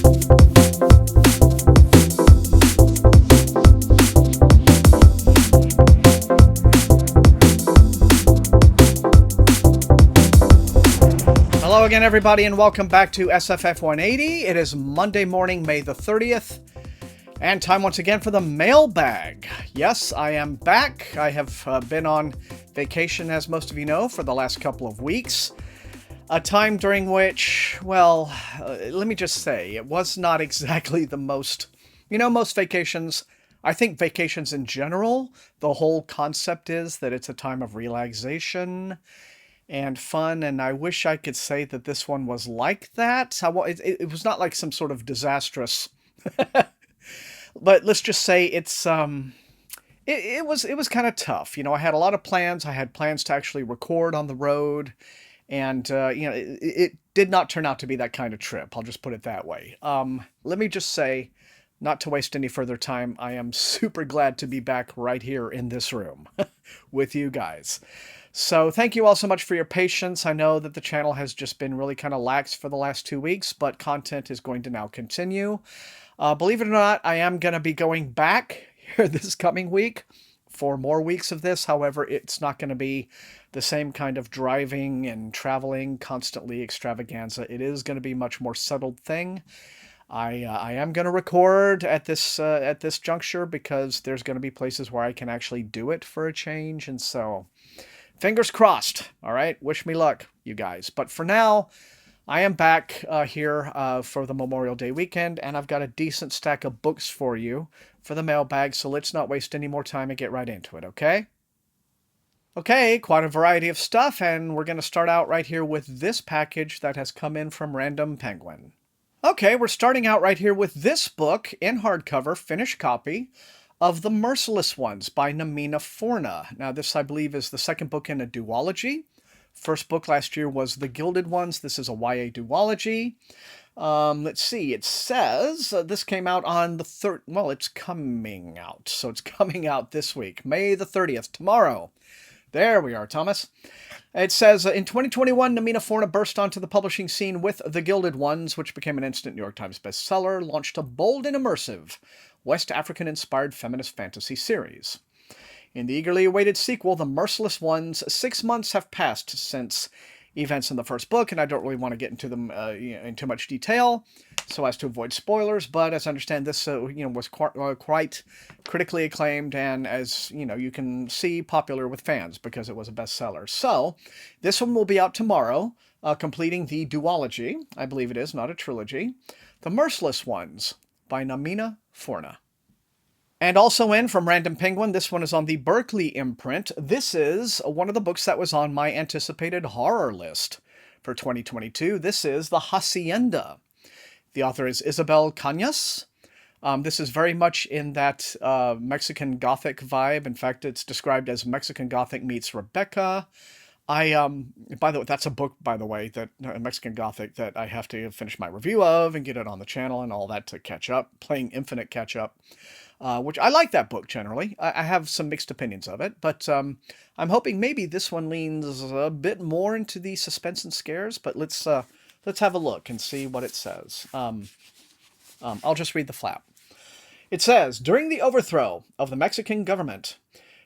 Hello again, everybody, and welcome back to SFF180. It is Monday morning, May the 30th, and time once again for the mailbag. Yes, I am back. I have been on vacation, as most of you know, for the last couple of weeks. A time during which, well, let me just say, it was not exactly the most, most vacations, I think vacations in general, the whole concept is that it's a time of relaxation and fun, and I wish I could say that this one was like that. It was not like some sort of disastrous, but let's just say it's it was kind of tough. I had a lot of plans. I had plans to actually record on the road, and it did not turn out to be that kind of trip. I'll just put it that way. Let me just say, not to waste any further time, I am super glad to be back right here in this room with you guys. So thank you all so much for your patience. I know that the channel has just been really kind of lax for the last 2 weeks, but content is going to now continue. Believe it or not, I am going to be going back here this coming week for more weeks of this. However, it's not going to be the same kind of driving and traveling constantly extravaganza. It is going to be a much more settled thing. I am going to record at this juncture because there's going to be places where I can actually do it for a change, and so fingers crossed. All right, wish me luck, you guys. But for now, I am back here for the Memorial Day weekend, and I've got a decent stack of books for you for the mailbag, so let's not waste any more time and get right into it, okay? Okay, quite a variety of stuff, and we're going to start out right here with this package that has come in from Random Penguin. Okay, we're starting out right here with this book in hardcover, finished copy, of The Merciless Ones by Namina Forna. Now, this, I believe, is the second book in a duology. First book last year was The Gilded Ones. This is a YA duology. Let's see, it says this came out on the 3rd. Well, it's coming out. So it's coming out this week, May the 30th, tomorrow. There we are, Thomas. It says, in 2021, Namina Forna burst onto the publishing scene with The Gilded Ones, which became an instant New York Times bestseller, launched a bold and immersive West African-inspired feminist fantasy series. In the eagerly awaited sequel, The Merciless Ones, 6 months have passed since events in the first book, and I don't really want to get into them in too much detail, so as to avoid spoilers, but as I understand, this was quite critically acclaimed, and as you can see, popular with fans because it was a bestseller. So, this one will be out tomorrow, completing the duology, I believe it is, not a trilogy, The Merciless Ones by Namina Forna. And also in from Random Penguin, this one is on the Berkeley imprint. This is one of the books that was on my anticipated horror list for 2022. This is The Hacienda. The author is Isabel Cañas. This is very much in that Mexican Gothic vibe. In fact, it's described as Mexican Gothic meets Rebecca. By the way, that's a book, by the way, that Mexican Gothic that I have to finish my review of and get it on the channel and all that to catch up, playing infinite catch up. Which I like that book generally. I have some mixed opinions of it, but I'm hoping maybe this one leans a bit more into the suspense and scares. But let's have a look and see what it says. I'll just read the flap. It says, during the overthrow of the Mexican government,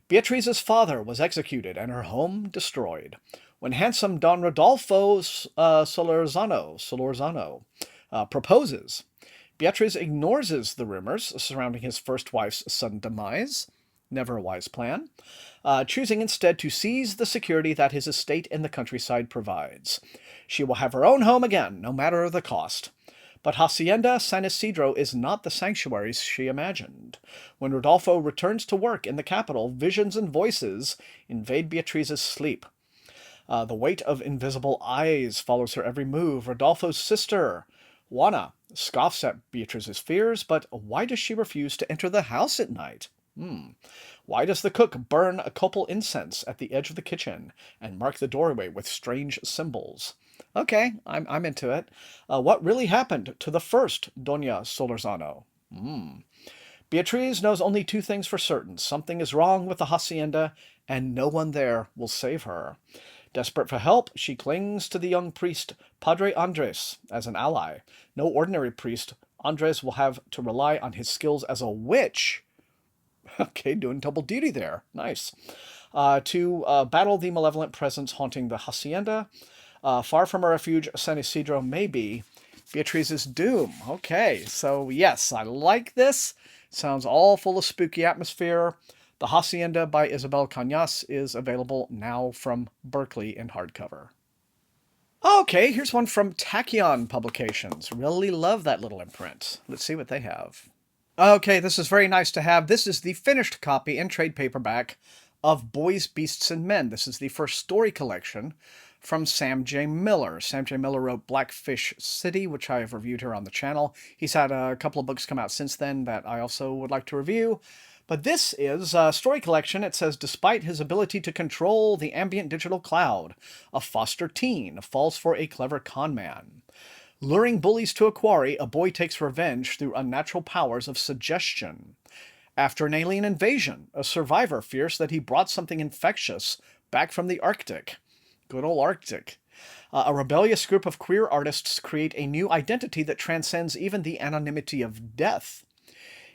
Beatrice's father was executed and her home destroyed. When handsome Don Rodolfo Solorzano proposes, Beatrice ignores the rumors surrounding his first wife's sudden demise, never a wise plan, choosing instead to seize the security that his estate in the countryside provides. She will have her own home again, no matter the cost. But Hacienda San Isidro is not the sanctuary she imagined. When Rodolfo returns to work in the capital, visions and voices invade Beatrice's sleep. The weight of invisible eyes follows her every move. Rodolfo's sister, Juana, scoffs at Beatrice's fears, but why does she refuse to enter the house at night? Why does the cook burn a copal incense at the edge of the kitchen and mark the doorway with strange symbols? Okay, I'm into it. What really happened to the first Doña Solorzano? Beatriz knows only 2 things for certain. Something is wrong with the hacienda, and no one there will save her. Desperate for help, she clings to the young priest, Padre Andres, as an ally. No ordinary priest Andres will have to rely on his skills as a witch. Okay, doing double duty there. Nice. To battle the malevolent presence haunting the Hacienda. Far from a refuge, San Isidro may be Beatrice's doom. Okay, so yes, I like this. Sounds all full of spooky atmosphere. The Hacienda by Isabel Cañas is available now from Berkeley in hardcover. Okay, here's one from Tachyon Publications. Really love that little imprint. Let's see what they have. Okay, this is very nice to have. This is the finished copy in trade paperback of Boys, Beasts, and Men. This is the first story collection from Sam J. Miller. Sam J. Miller wrote Blackfish City, which I have reviewed here on the channel. He's had a couple of books come out since then that I also would like to review. But this is a story collection. It says, despite his ability to control the ambient digital cloud, a foster teen falls for a clever conman. Luring bullies to a quarry, a boy takes revenge through unnatural powers of suggestion. After an alien invasion, a survivor fears that he brought something infectious back from the Arctic. Good old Arctic. A rebellious group of queer artists create a new identity that transcends even the anonymity of death.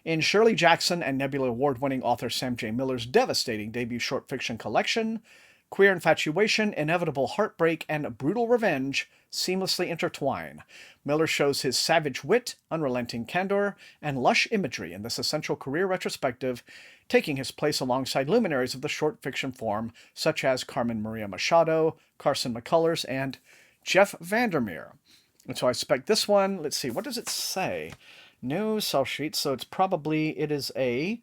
In Shirley Jackson and Nebula Award-winning author Sam J. Miller's devastating debut short fiction collection, queer infatuation, inevitable heartbreak, and brutal revenge seamlessly intertwine. Miller shows his savage wit, unrelenting candor, and lush imagery in this essential career retrospective, taking his place alongside luminaries of the short fiction form such as Carmen Maria Machado, Carson McCullers, and Jeff Vandermeer. And so I expect this one, let's see, what does it say? No sell sheet, so it is a...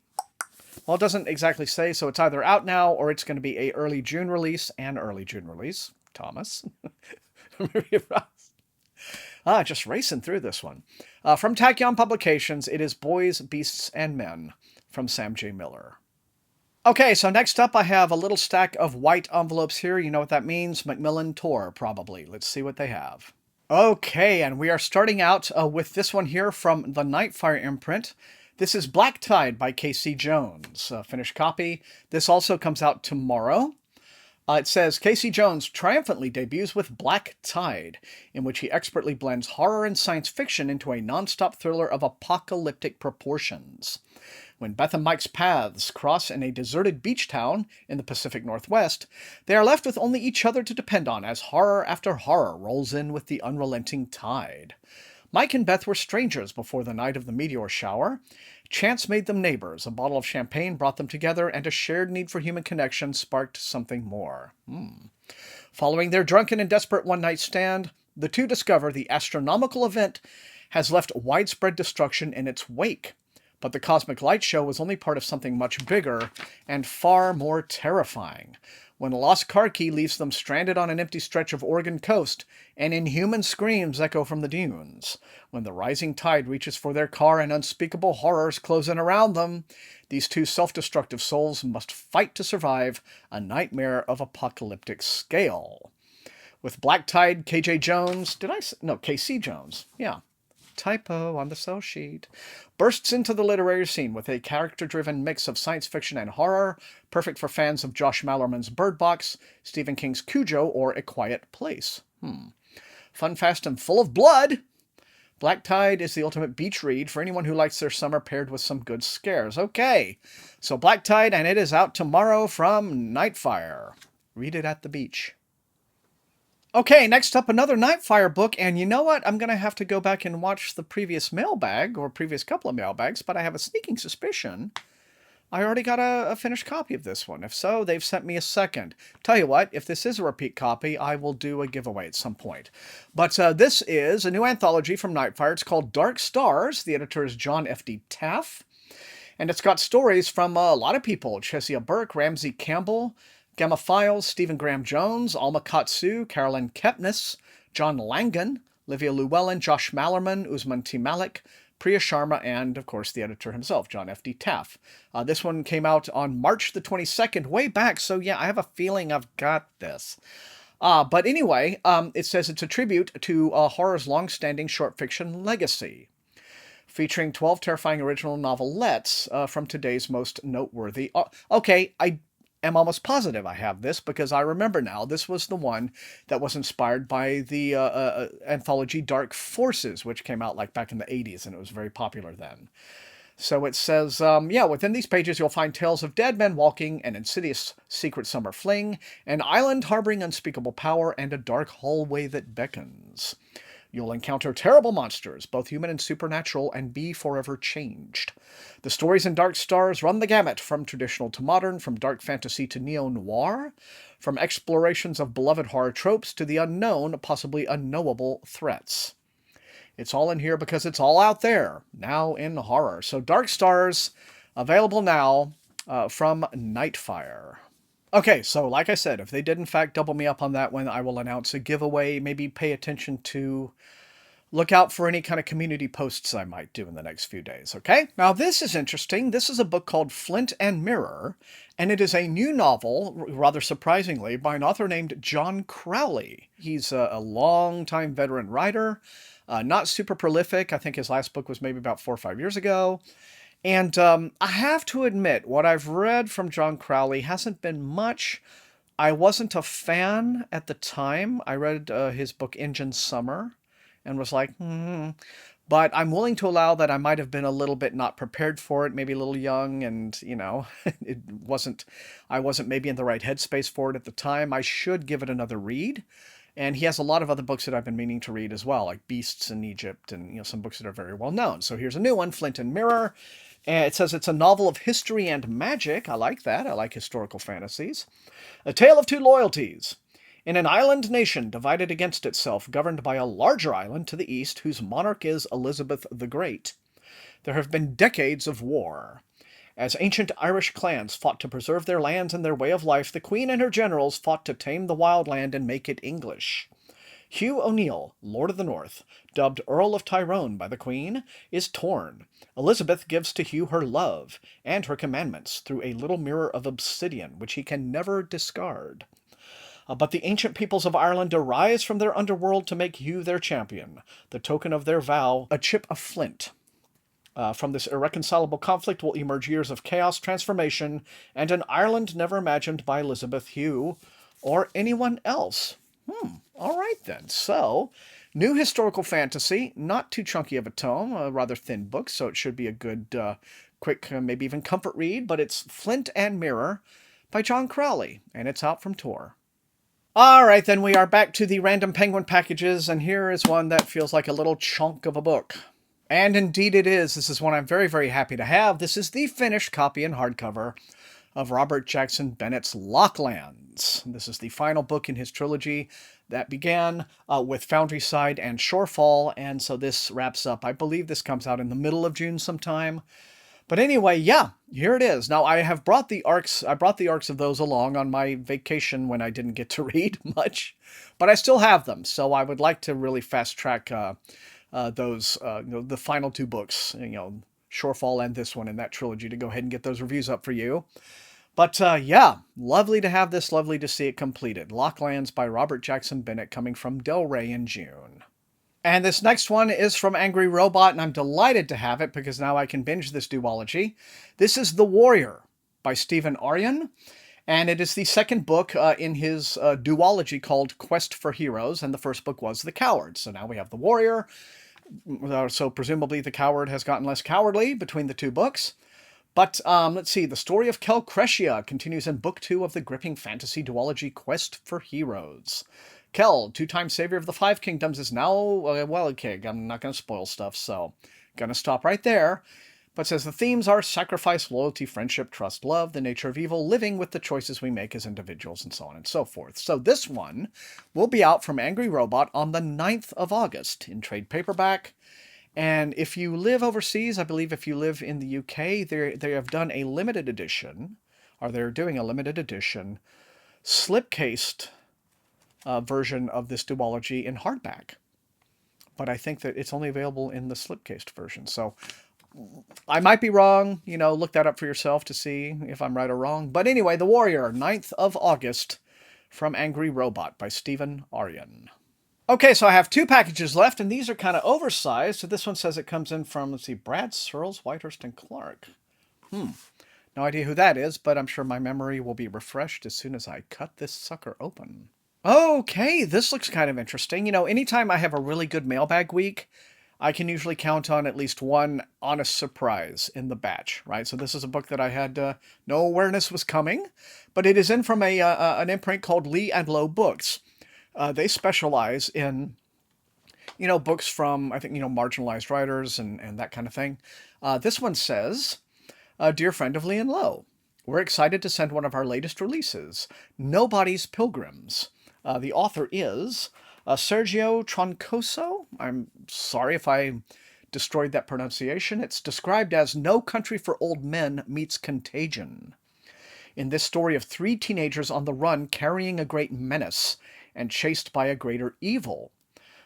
Well, it doesn't exactly say, so it's either out now or it's going to be a early June release. Thomas. Just racing through this one. From Tachyon Publications, it is Boys, Beasts, and Men from Sam J. Miller. Okay, so next up I have a little stack of white envelopes here. You know what that means? Macmillan Tor, probably. Let's see what they have. Okay, and we are starting out with this one here from the Nightfire imprint. This is Black Tide by K.C. Jones, finished copy. This also comes out tomorrow. It says, K.C. Jones triumphantly debuts with Black Tide, in which he expertly blends horror and science fiction into a non-stop thriller of apocalyptic proportions. When Beth and Mike's paths cross in a deserted beach town in the Pacific Northwest, they are left with only each other to depend on as horror after horror rolls in with the unrelenting tide. Mike and Beth were strangers before the night of the meteor shower. Chance made them neighbors, a bottle of champagne brought them together, and a shared need for human connection sparked something more. Following their drunken and desperate one-night stand, the two discover the astronomical event has left widespread destruction in its wake. But the Cosmic Light Show was only part of something much bigger and far more terrifying. When a lost car key leaves them stranded on an empty stretch of Oregon coast, and inhuman screams echo from the dunes. When the rising tide reaches for their car and unspeakable horrors close in around them, these two self-destructive souls must fight to survive a nightmare of apocalyptic scale. With Black Tide, KJ Jones, KC Jones, yeah. Typo on the sell sheet, bursts into the literary scene with a character-driven mix of science fiction and horror, perfect for fans of Josh Malerman's Bird Box, Stephen King's Cujo, or A Quiet Place. Fun, fast, and full of blood! Black Tide is the ultimate beach read for anyone who likes their summer paired with some good scares. Okay, so Black Tide, and it is out tomorrow from Nightfire. Read it at the beach. Okay, next up, another Nightfire book, and you know what? I'm going to have to go back and watch the previous mailbag, or previous couple of mailbags, but I have a sneaking suspicion I already got a finished copy of this one. If so, they've sent me a second. Tell you what, if this is a repeat copy, I will do a giveaway at some point. But this is a new anthology from Nightfire. It's called Dark Stars. The editor is John F.D. Taff, and it's got stories from a lot of people. Chesia Burke, Ramsey Campbell, Gamma Files, Stephen Graham Jones, Alma Katsu, Carolyn Kepnes, John Langan, Livia Llewellyn, Josh Malerman, Usman T. Malik, Priya Sharma, and, of course, the editor himself, John F.D. Taff. This one came out on March the 22nd, way back, so yeah, I have a feeling I've got this. But anyway, it says it's a tribute to horror's long-standing short fiction legacy, featuring 12 terrifying original novelettes from today's most noteworthy... okay, am almost positive I have this because I remember now this was the one that was inspired by the anthology Dark Forces, which came out like back in the 80s, and it was very popular then. So it says, yeah, within these pages you'll find tales of dead men walking, an insidious secret summer fling, an island harboring unspeakable power, and a dark hallway that beckons. You'll encounter terrible monsters, both human and supernatural, and be forever changed. The stories in Dark Stars run the gamut, from traditional to modern, from dark fantasy to neo-noir, from explorations of beloved horror tropes to the unknown, possibly unknowable threats. It's all in here because it's all out there, now in horror. So Dark Stars, available now from Nightfire. Okay, so like I said, if they did in fact double me up on that one, I will announce a giveaway. Maybe pay attention to, look out for any kind of community posts I might do in the next few days, okay? Now this is interesting. This is a book called Flint and Mirror, and it is a new novel, rather surprisingly, by an author named John Crowley. He's a long-time veteran writer. Not super prolific. I think his last book was maybe about 4 or 5 years ago. And I have to admit, what I've read from John Crowley hasn't been much. I wasn't a fan at the time. I read his book Engine Summer and was like, But I'm willing to allow that I might have been a little bit not prepared for it, maybe a little young, and, you know, I wasn't maybe in the right headspace for it at the time. I should give it another read. And he has a lot of other books that I've been meaning to read as well, like Beasts in Egypt and, you know, some books that are very well known. So here's a new one, Flint and Mirror. And it says it's a novel of history and magic. I like that. I like historical fantasies. A tale of two loyalties. In an island nation divided against itself, governed by a larger island to the east, whose monarch is Elizabeth the Great, there have been decades of war. As ancient Irish clans fought to preserve their lands and their way of life, the Queen and her generals fought to tame the wild land and make it English. Hugh O'Neill, Lord of the North, dubbed Earl of Tyrone by the Queen, is torn. Elizabeth gives to Hugh her love and her commandments through a little mirror of obsidian, which he can never discard. But the ancient peoples of Ireland arise from their underworld to make Hugh their champion, the token of their vow, a chip of flint. From this irreconcilable conflict will emerge years of chaos, transformation, and an Ireland never imagined by Elizabeth, Hugh, or anyone else. All right then. So, new historical fantasy, not too chunky of a tome, a rather thin book, so it should be a good, quick, maybe even comfort read, but it's Flint and Mirror by John Crowley, and it's out from Tor. All right, then we are back to the random Penguin packages, and here is one that feels like a little chunk of a book. And indeed it is. This is one I'm very, very happy to have. This is the finished copy in hardcover of Robert Jackson Bennett's Locklands. This is the final book in his trilogy that began with Foundryside and Shorefall, and so this wraps up. I believe this comes out in the middle of June sometime. But anyway, yeah, here it is. Now, I have brought the arcs. I brought the arcs of those along on my vacation when I didn't get to read much, but I still have them. So I would like to really fast track those, the final two books, Shorefall and this one in that trilogy, to go ahead and get those reviews up for you. But yeah, lovely to have this, lovely to see it completed. Locklands by Robert Jackson Bennett, coming from Del Rey in June. And this next one is from Angry Robot, and I'm delighted to have it because now I can binge this duology. This is The Warrior by Stephen Aryan, and it is the second book in his duology called Quest for Heroes, and the first book was The Coward. So now we have The Warrior. So presumably the Coward has gotten less cowardly between the two books. But let's see, the story of Kel Crescia continues in Book 2 of the gripping fantasy duology Quest for Heroes. Kel, two-time savior of the Five Kingdoms, is now, well, okay, I'm not going to spoil stuff, so going to stop right there. But says the themes are sacrifice, loyalty, friendship, trust, love, the nature of evil, living with the choices we make as individuals, and so on and so forth. So this one will be out from Angry Robot on the 9th of August in trade paperback. And if you live overseas, I believe if you live in the UK, they have done a limited edition, or they're doing a limited edition, slipcased version of this duology in hardback. But I think that it's only available in the slipcased version. So I might be wrong. Look that up for yourself to see if I'm right or wrong. But anyway, The Warrior, 9th of August, from Angry Robot by Stephen Aryan. Okay, so I have two packages left, and these are kind of oversized. So this one says it comes in from, let's see, Brad Searles, Whitehurst, and Clark. No idea who that is, but I'm sure my memory will be refreshed as soon as I cut this sucker open. Okay, this looks kind of interesting. Anytime I have a really good mailbag week, I can usually count on at least one honest surprise in the batch, right? So this is a book that I had no awareness was coming, but it is in from an imprint called Lee and Low Books. They specialize in, books from, I think, marginalized writers and that kind of thing. This one says, Dear friend of Lee and Low, we're excited to send one of our latest releases, Nobody's Pilgrims. The author is Sergio Troncoso. I'm sorry if I destroyed that pronunciation. It's described as No Country for Old Men meets Contagion. In this story of three teenagers on the run carrying a great menace and chased by a greater evil.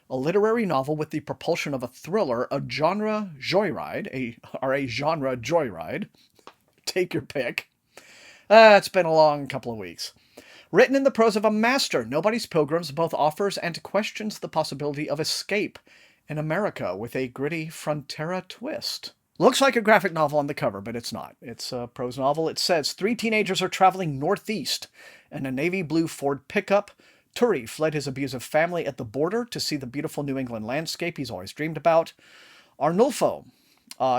A literary novel with the propulsion of a thriller, a genre joyride, a genre joyride. Take your pick. It's been a long couple of weeks. Written in the prose of a master, Nobody's Pilgrims both offers and questions the possibility of escape in America with a gritty Frontera twist. Looks like a graphic novel on the cover, but it's not. It's a prose novel. It says, three teenagers are traveling northeast in a navy blue Ford pickup. Turi fled his abusive family at the border to see the beautiful New England landscape he's always dreamed about. Arnulfo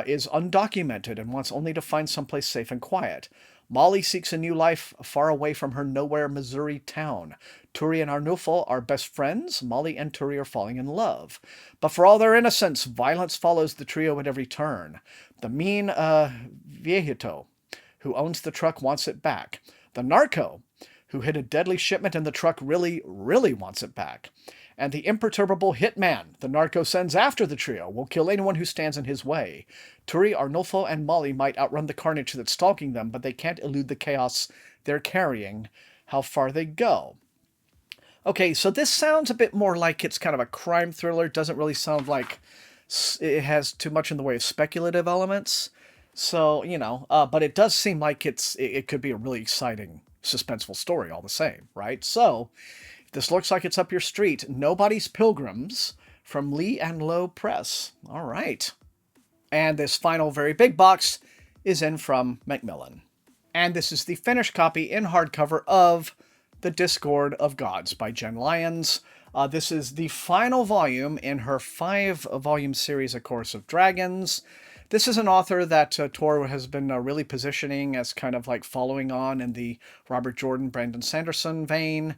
is undocumented and wants only to find someplace safe and quiet. Molly seeks a new life far away from her nowhere Missouri town. Turi and Arnulfo are best friends. Molly and Turi are falling in love. But for all their innocence, violence follows the trio at every turn. The mean viejito, who owns the truck, wants it back. The narco, who hid a deadly shipment and the truck really, really wants it back. And the imperturbable hitman the narco sends after the trio will kill anyone who stands in his way. Turi, Arnulfo, and Molly might outrun the carnage that's stalking them, but they can't elude the chaos they're carrying, how far they go. Okay, so this sounds a bit more like it's kind of a crime thriller. It doesn't really sound like it has too much in the way of speculative elements. So, but it does seem like it could be a really exciting, suspenseful story all the same, right? So, this looks like it's up your street. Nobody's Pilgrims from Lee and Low Press. All right. And this final very big box is in from Macmillan. And this is the finished copy in hardcover of The Discord of Gods by Jen Lyons. This is the final volume in her 5-volume series, A Chorus of Dragons. This is an author that Tor has been really positioning as kind of like following on in the Robert Jordan, Brandon Sanderson vein.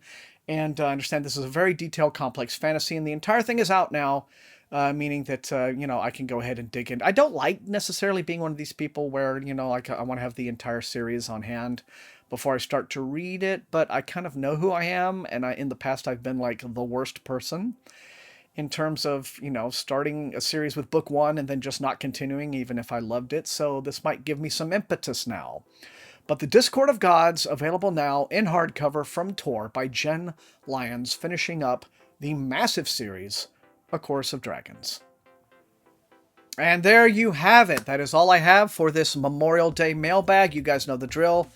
And I understand this is a very detailed, complex fantasy, and the entire thing is out now, meaning that, I can go ahead and dig in. I don't like necessarily being one of these people where, I want to have the entire series on hand before I start to read it, but I kind of know who I am, and in the past I've been like the worst person in terms of, starting a series with book one and then just not continuing even if I loved it, so this might give me some impetus now. But The Discord of Gods, available now in hardcover from Tor by Jen Lyons, finishing up the massive series, A Chorus of Dragons. And there you have it. That is all I have for this Memorial Day mailbag. You guys know the drill.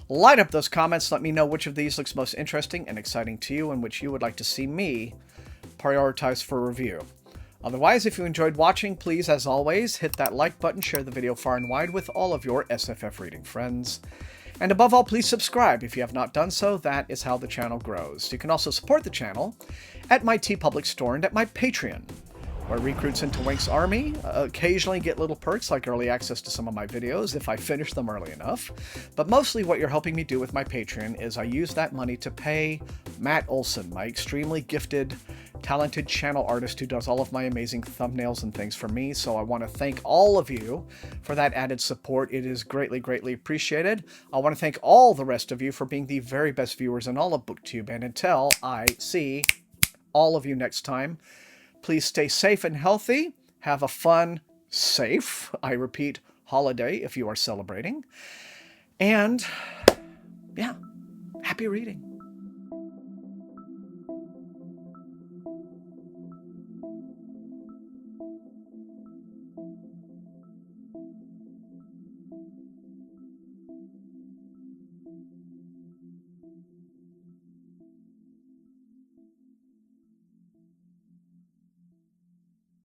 Light up those comments. Let me know which of these looks most interesting and exciting to you and which you would like to see me prioritize for review. Otherwise, if you enjoyed watching, please, as always, hit that like button, share the video far and wide with all of your SFF reading friends. And above all, please subscribe if you have not done so. That is how the channel grows. You can also support the channel at my TeePublic store and at my Patreon, where recruits into Wink's army occasionally get little perks like early access to some of my videos if I finish them early enough. But mostly what you're helping me do with my Patreon is I use that money to pay Matt Olson, my extremely gifted, talented channel artist who does all of my amazing thumbnails and things for me. So I want to thank all of you for that added support. It is greatly, greatly appreciated. I want to thank all the rest of you for being the very best viewers in all of BookTube. And until I see all of you next time, please stay safe and healthy. Have a fun, safe, I repeat, holiday if you are celebrating. And yeah, happy reading.